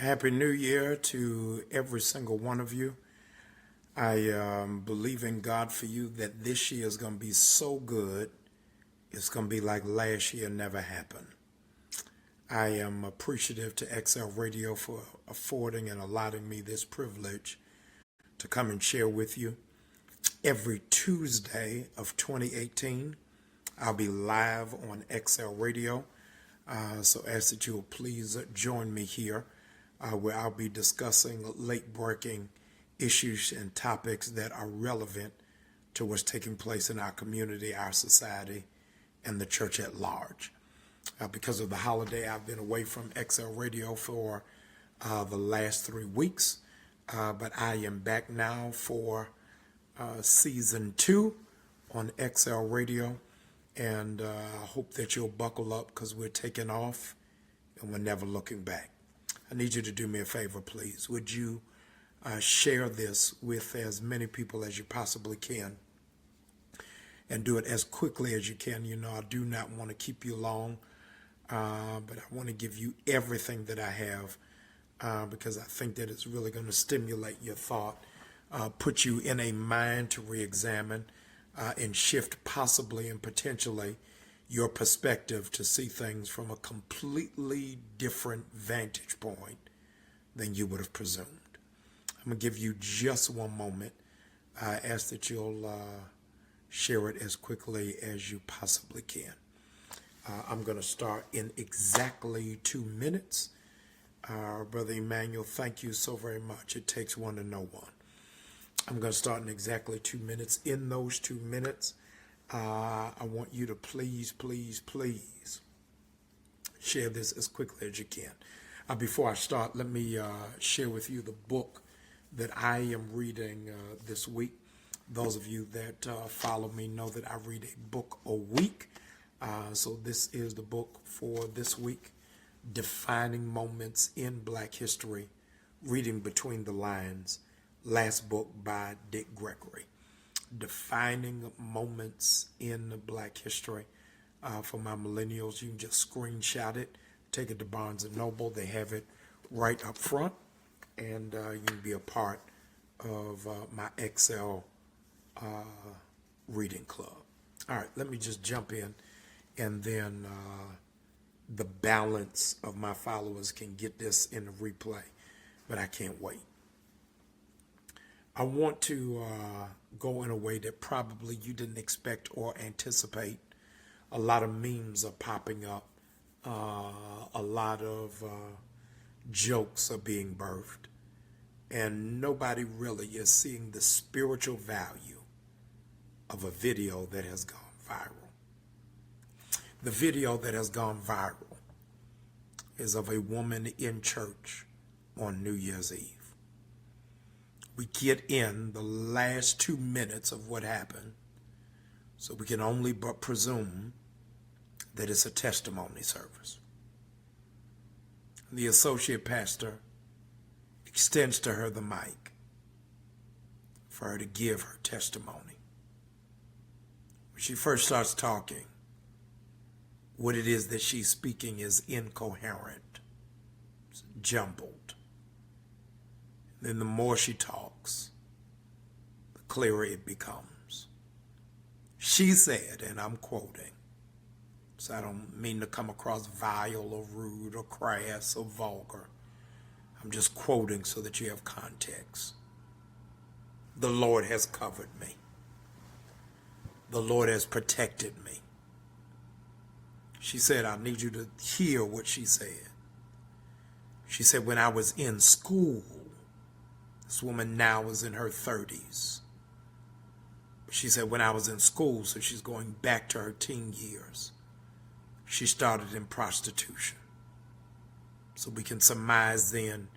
Happy New Year to every single one of you. I believe in God for you that this year is going to be so good. It's going to be like last year never happened. I am appreciative to XL Radio for affording and allowing me this privilege to come and share with you. Every Tuesday of 2018, I'll be live on XL Radio. So I ask that you will please join me here where I'll be discussing late-breaking issues and topics that are relevant to what's taking place in our community, our society, and the church at large. Because of the holiday, I've been away from XL Radio for the last 3 weeks, but I am back now for season 2 on XL Radio, and I hope that you'll buckle up because we're taking off and we're never looking back. I need you to do me a favor, please. Would you share this with as many people as you possibly can, and do it as quickly as you can. You know, I do not want to keep you long, but I want to give you everything that I have because I think that it's really going to stimulate your thought, put you in a mind to re-examine and shift possibly and potentially your perspective to see things from a completely different vantage point than you would have presumed. I'm going to give you just one moment. I ask that you'll share it as quickly as you possibly can. I'm going to start in exactly 2 minutes. Brother Emmanuel, thank you so very much. It takes one to know one. I'm going to start in exactly 2 minutes. In those 2 minutes, I want you to please share this as quickly as you can. Before I start, let me share with you the book that I am reading this week. Those of you that follow me know that I read a book a week. So this is the book for this week, Defining Moments in Black History, Reading Between the Lines, last book by Dick Gregory. Defining Moments in Black History. For my millennials, you can just screenshot it, take it to Barnes & Noble. They have it right up front, and you can be a part of my XL reading club. All right, let me just jump in, and then the balance of my followers can get this in the replay, but I can't wait. I want to go in a way that probably you didn't expect or anticipate. A lot of memes are popping up. A lot of jokes are being birthed. And nobody really is seeing the spiritual value of a video that has gone viral. The video that has gone viral is of a woman in church on New Year's Eve. We get in the last 2 minutes of what happened, so we can only but presume that it's a testimony service. The associate pastor extends to her the mic for her to give her testimony. When she first starts talking, what it is that she's speaking is incoherent, it's jumbled. Then the more she talks, the clearer it becomes. She said, and I'm quoting, so I don't mean to come across vile or rude or crass or vulgar. I'm just quoting so that you have context. The Lord has covered me. The Lord has protected me. She said, I need you to hear what she said. She said, when I was in school, this woman now is in her 30s. She said, when I was in school, so she's going back to her teen years, she started in prostitution. So we can surmise then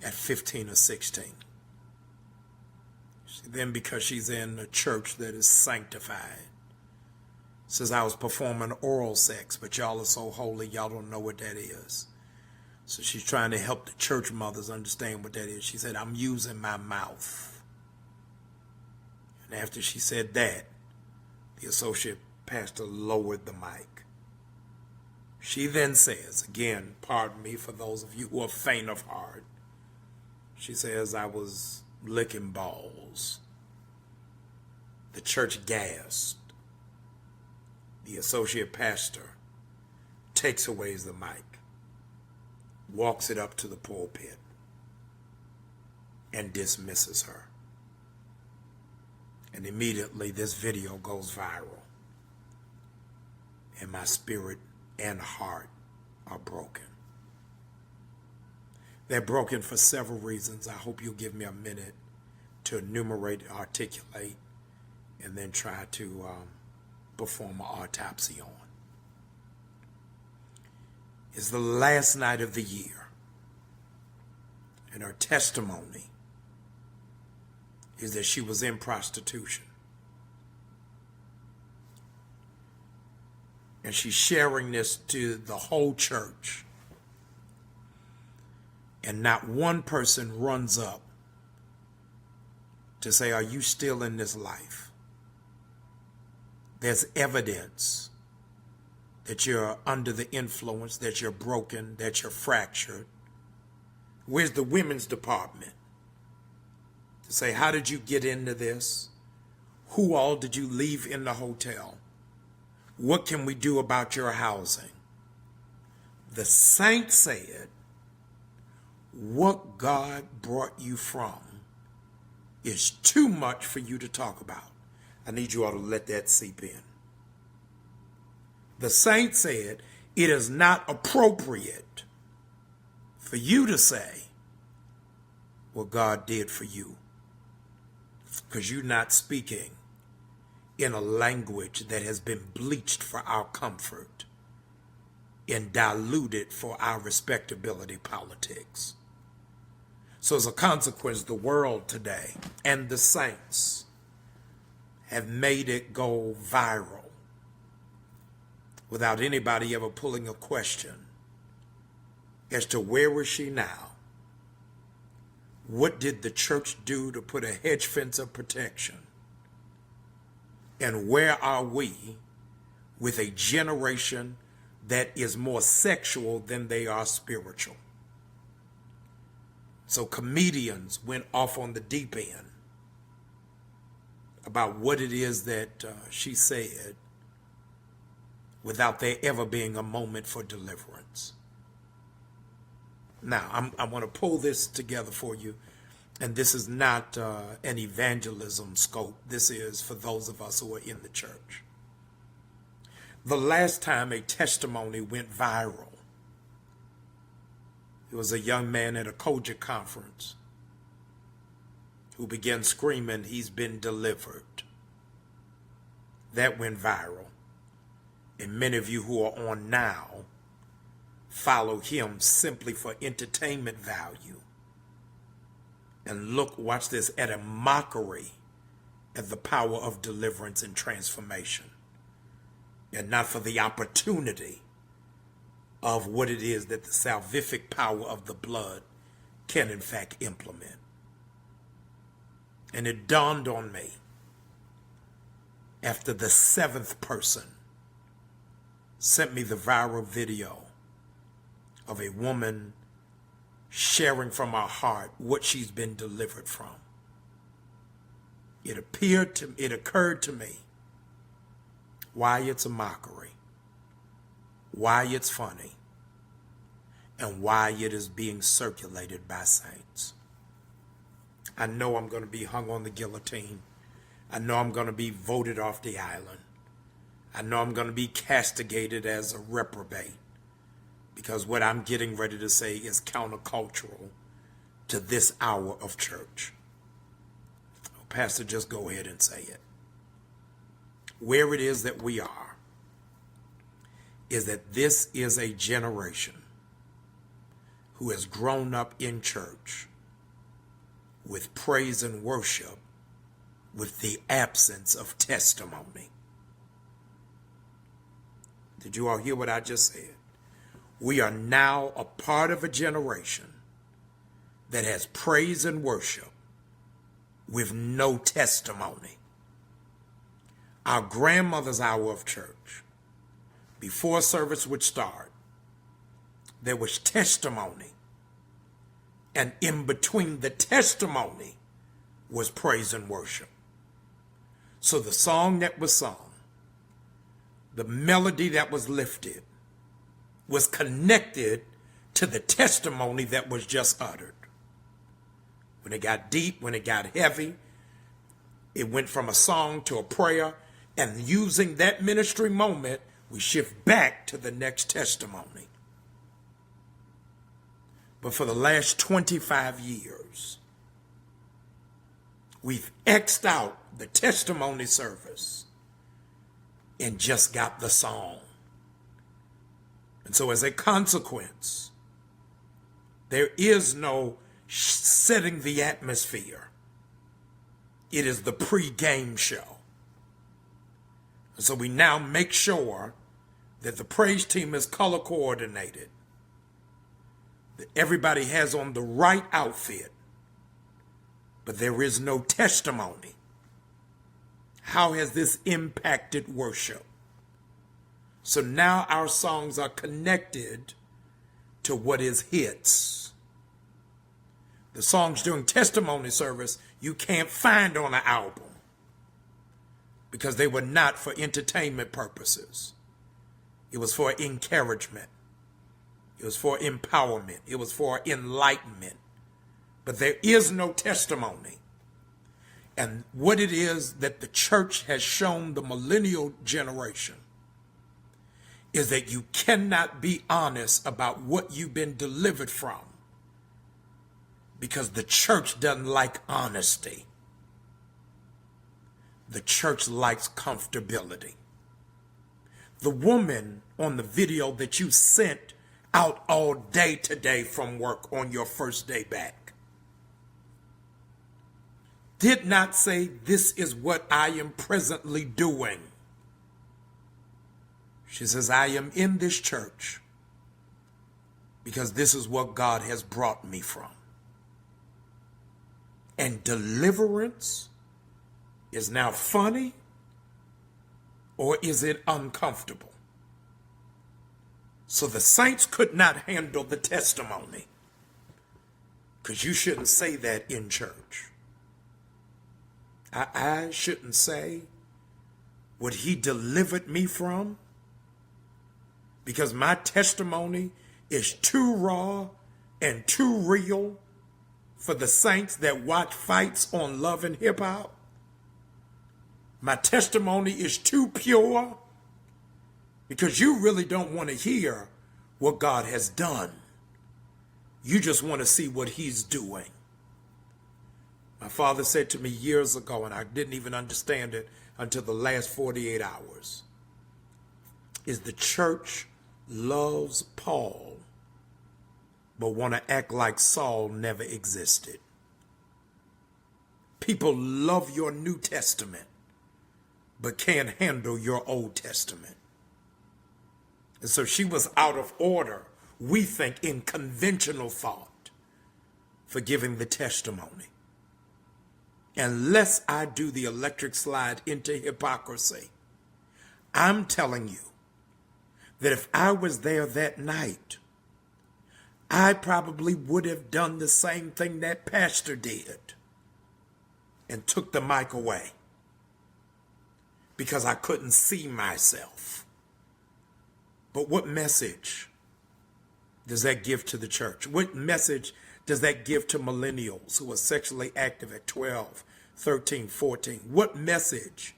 at 15 or 16. Then, because she's in a church that is sanctified, says I was performing oral sex, but y'all are so holy, y'all don't know what that is. So she's trying to help the church mothers understand what that is. She said, I'm using my mouth. And after she said that, the associate pastor lowered the mic. She then says, again, pardon me for those of you who are faint of heart. She says, I was licking balls. The church gasped. The associate pastor takes away the mic, walks it up to the pulpit, and dismisses her. And immediately this video goes viral. And my spirit and heart are broken. They're broken for several reasons. I hope you'll give me a minute to enumerate, articulate, and then try to perform an autopsy on. It's the last night of the year, and her testimony is that she was in prostitution. And she's sharing this to the whole church. And not one person runs up to say, are you still in this life? There's evidence that you're under the influence, that you're broken, that you're fractured. Where's the women's department? To say, how did you get into this? Who all did you leave in the hotel? What can we do about your housing? The saint said, what God brought you from is too much for you to talk about. I need you all to let that seep in. The saint said, it is not appropriate for you to say what God did for you, because you're not speaking in a language that has been bleached for our comfort and diluted for our respectability politics. So as a consequence, the world today and the saints have made it go viral without anybody ever pulling a question as to where is she now? What did the church do to put a hedge fence of protection? And where are we with a generation that is more sexual than they are spiritual? So comedians went off on the deep end about what it is that she said without there ever being a moment for deliverance. Now, I want to pull this together for you. And this is not an evangelism scope. This is for those of us who are in the church. The last time a testimony went viral, it was a young man at a Koja conference who began screaming, he's been delivered. That went viral. And many of you who are on now follow him simply for entertainment value. And look, watch this, at a mockery at the power of deliverance and transformation. And not for the opportunity of what it is that the salvific power of the blood can in fact implement. And it dawned on me after the seventh person sent me the viral video of a woman sharing from her heart what she's been delivered from. It occurred to me why it's a mockery, why it's funny, and why it is being circulated by saints. I know I'm going to be hung on the guillotine. I know I'm going to be voted off the island. I know I'm going to be castigated as a reprobate, because what I'm getting ready to say is countercultural to this hour of church. Oh, Pastor, just go ahead and say it. Where it is that we are is that this is a generation who has grown up in church with praise and worship with the absence of testimony. Did you all hear what I just said? We are now a part of a generation that has praise and worship with no testimony. Our grandmother's hour of church, before service would start, there was testimony. And in between the testimony was praise and worship. So the song that was sung, the melody that was lifted, was connected to the testimony that was just uttered. When it got deep, when it got heavy, it went from a song to a prayer, and using that ministry moment, we shift back to the next testimony. But for the last 25 years, we've X'd out the testimony service and just got the song. And so as a consequence, there is no setting the atmosphere. It is the pre-game show. And so we now make sure that the praise team is color coordinated, that everybody has on the right outfit, but there is no testimony. How has this impacted worship? So now our songs are connected to what is hits. The songs during testimony service you can't find on an album because they were not for entertainment purposes. It was for encouragement. It was for empowerment. It was for enlightenment. But there is no testimony. And what it is that the church has shown the millennial generation is that you cannot be honest about what you've been delivered from because the church doesn't like honesty. The church likes comfortability. The woman on the video that you sent out all day today from work on your first day back did not say, "This is what I am presently doing." She says, "I am in this church because this is what God has brought me from." And deliverance is now funny, or is it uncomfortable? So the saints could not handle the testimony, because you shouldn't say that in church. I shouldn't say what he delivered me from, because my testimony is too raw and too real for the saints that watch fights on Love and Hip Hop. My testimony is too pure because you really don't want to hear what God has done. You just want to see what he's doing. My father said to me years ago, and I didn't even understand it until the last 48 hours, is the church loves Paul, but want to act like Saul never existed. People love your New Testament, but can't handle your Old Testament. And so she was out of order, we think, in conventional thought for giving the testimony. Unless I do the electric slide into hypocrisy, I'm telling you that if I was there that night, I probably would have done the same thing that pastor did and took the mic away because I couldn't see myself. But what message does that give to the church? What message does that give to millennials who are sexually active at 12, 13, 14? What message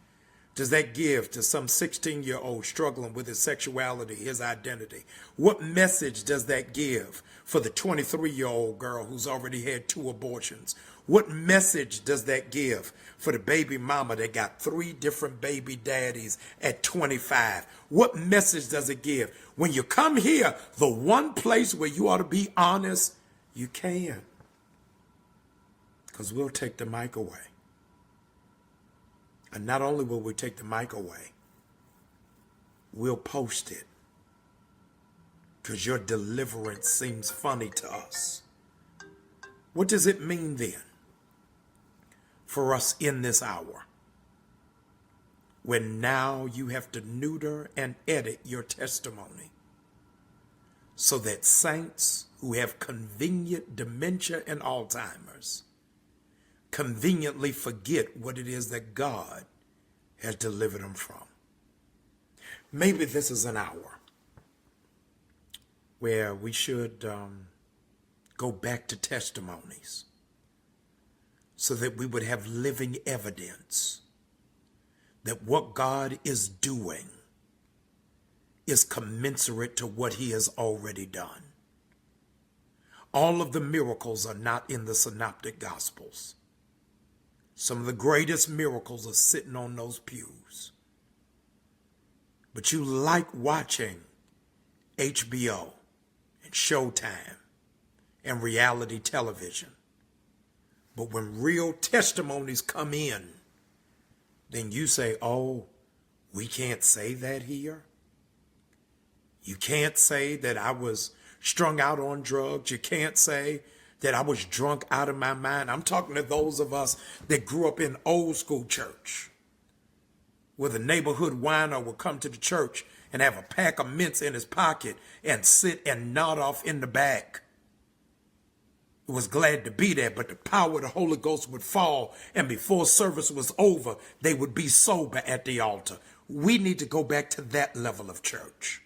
does that give to some 16-year-old struggling with his sexuality, his identity? What message does that give for the 23-year-old girl who's already had 2 abortions? What message does that give for the baby mama that got 3 different baby daddies at 25? What message does it give? When you come here, the one place where you ought to be honest, you can. Because we'll take the mic away. And not only will we take the mic away, we'll post it. Because your deliverance seems funny to us. What does it mean then for us in this hour, when now you have to neuter and edit your testimony so that saints who have convenient dementia and Alzheimer's conveniently forget what it is that God has delivered them from. Maybe this is an hour where we should go back to testimonies so that we would have living evidence that what God is doing is commensurate to what he has already done. All of the miracles are not in the synoptic gospels. Some of the greatest miracles are sitting on those pews. But you like watching HBO and Showtime and reality television. But when real testimonies come in, then you say, oh, we can't say that here. You can't say that I was strung out on drugs. You can't say that I was drunk out of my mind. I'm talking to those of us that grew up in old school church, where the neighborhood wino would come to the church and have a pack of mints in his pocket and sit and nod off in the back. He was glad to be there, but the power of the Holy Ghost would fall, and before service was over, they would be sober at the altar. We need to go back to that level of church.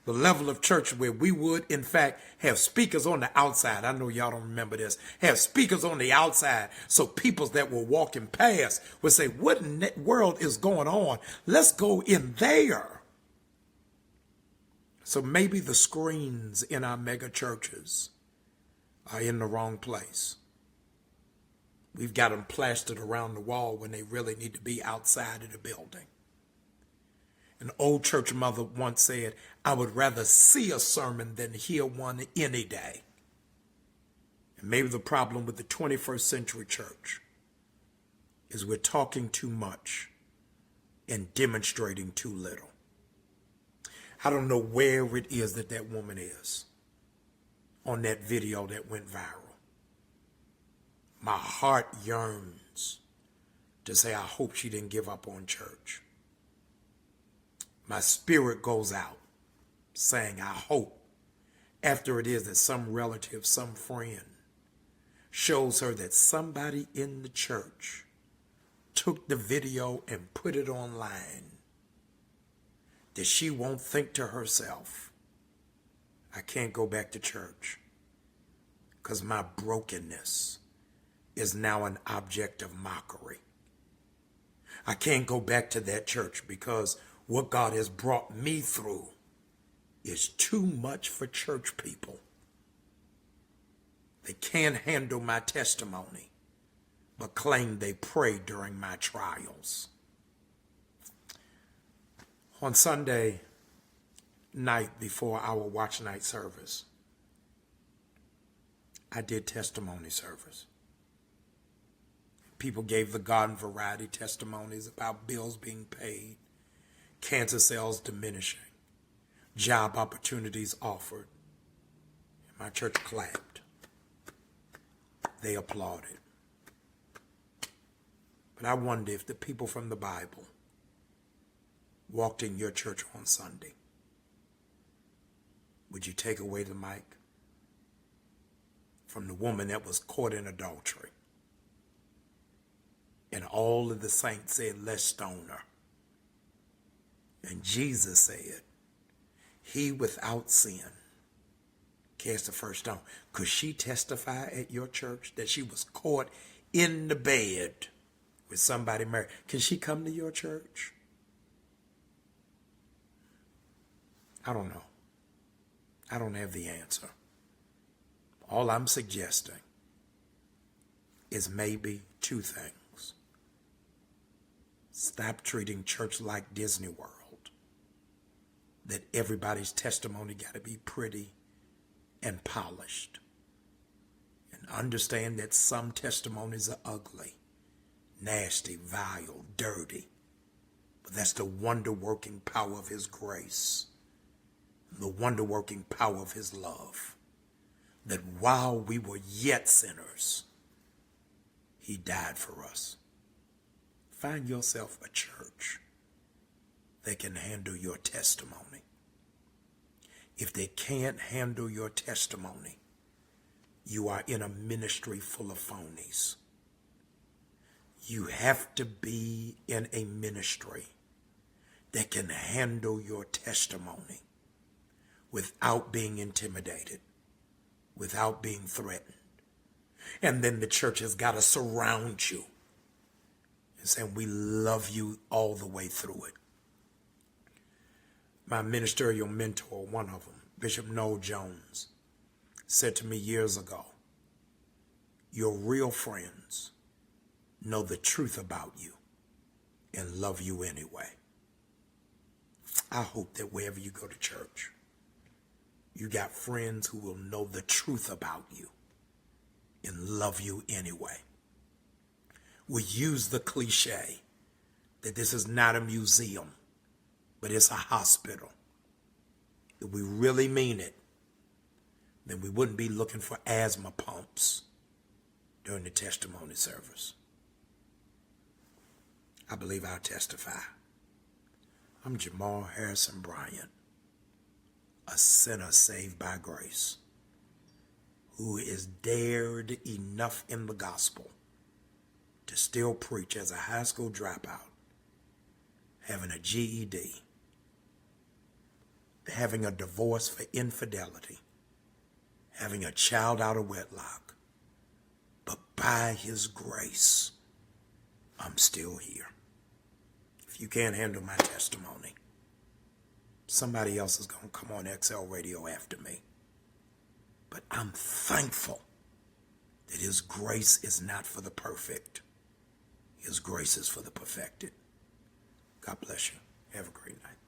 The level of church where we would, in fact, have speakers on the outside. I know y'all don't remember this. Have speakers on the outside so people that were walking past would say, what in the world is going on? Let's go in there. So maybe the screens in our mega churches are in the wrong place. We've got them plastered around the wall when they really need to be outside of the building. An old church mother once said, I would rather see a sermon than hear one any day. And maybe the problem with the 21st century church is we're talking too much and demonstrating too little. I don't know where it is that that woman is on that video that went viral. My heart yearns to say, I hope she didn't give up on church. My spirit goes out saying, I hope after it is that some relative, some friend shows her that somebody in the church took the video and put it online, that she won't think to herself, I can't go back to church because my brokenness is now an object of mockery. I can't go back to that church because what God has brought me through is too much for church people. They can't handle my testimony, but claim they pray during my trials. On Sunday night before our watch night service, I did testimony service. People gave the garden variety testimonies about bills being paid, cancer cells diminishing, job opportunities offered. My church clapped. They applauded. But I wonder if the people from the Bible walked in your church on Sunday, would you take away the mic from the woman that was caught in adultery? And all of the saints said, let's stone her. And Jesus said, he without sin cast the first stone. Could she testify at your church that she was caught in the bed with somebody married? Can she come to your church? I don't know. I don't have the answer. All I'm suggesting is maybe two things. Stop treating church like Disney World, that everybody's testimony got to be pretty and polished. And understand that some testimonies are ugly, nasty, vile, dirty. But that's the wonder-working power of his grace, the wonder-working power of his love, that while we were yet sinners, he died for us. Find yourself a church that can handle your testimony. If they can't handle your testimony, you are in a ministry full of phonies. You have to be in a ministry that can handle your testimony without being intimidated, without being threatened. And then the church has got to surround you and say, we love you all the way through it. My ministerial mentor, one of them, Bishop Noel Jones, said to me years ago, your real friends know the truth about you and love you anyway. I hope that wherever you go to church, you got friends who will know the truth about you and love you anyway. We use the cliche that this is not a museum, but it's a hospital. If we really mean it, then we wouldn't be looking for asthma pumps during the testimony service. I believe I'll testify. I'm Jamal Bryant, a sinner saved by grace, who is dared enough in the gospel to still preach as a high school dropout, having a GED, having a divorce for infidelity, having a child out of wedlock. But by his grace, I'm still here. If you can't handle my testimony, somebody else is going to come on XL Radio after me. But I'm thankful that his grace is not for the perfect. His grace is for the perfected. God bless you. Have a great night.